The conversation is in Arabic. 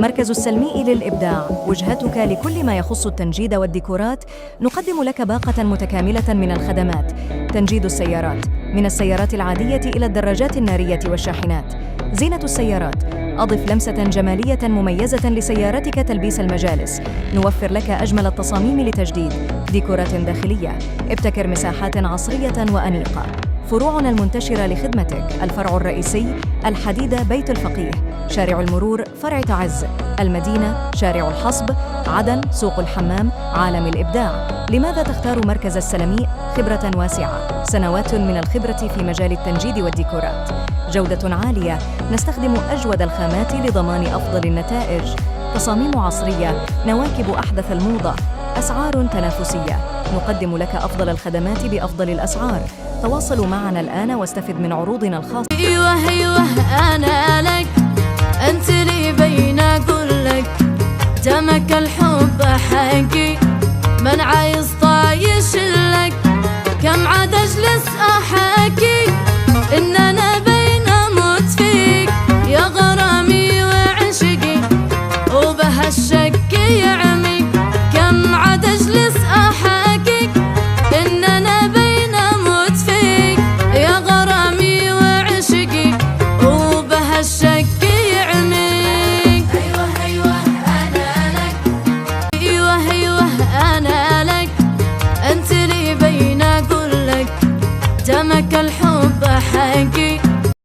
مركز السلمي للإبداع، وجهتك لكل ما يخص التنجيد والديكورات. نقدم لك باقة متكاملة من الخدمات: تنجيد السيارات، من السيارات العادية إلى الدراجات النارية والشاحنات. زينة السيارات، أضف لمسة جمالية مميزة لسيارتك تلبيس المجالس. نوفر لك أجمل التصاميم لتجديد ديكورات داخلية. ابتكر مساحات عصرية وأنيقة. فروعنا المنتشرة لخدمتك: الفرع الرئيسي الحديدة بيت الفقيه، شارع المرور فرع تعز، المدينة شارع الحصب، عدن سوق الحمام، عالم الإبداع. لماذا تختار مركز السلمي؟ خبرة واسعة، سنوات من الخبرة في مجال التنجيد والديكورات، جودة عالية، نستخدم أجود الخامات لضمان أفضل النتائج، تصاميم عصرية، نواكب أحدث الموضة، أسعار تنافسية. نقدم لك أفضل الخدمات بأفضل الأسعار. تواصلوا معنا الآن واستفد من عروضنا الخاصة. أيوه أنا لك، أنت لي بين أقول لك دمك الحب.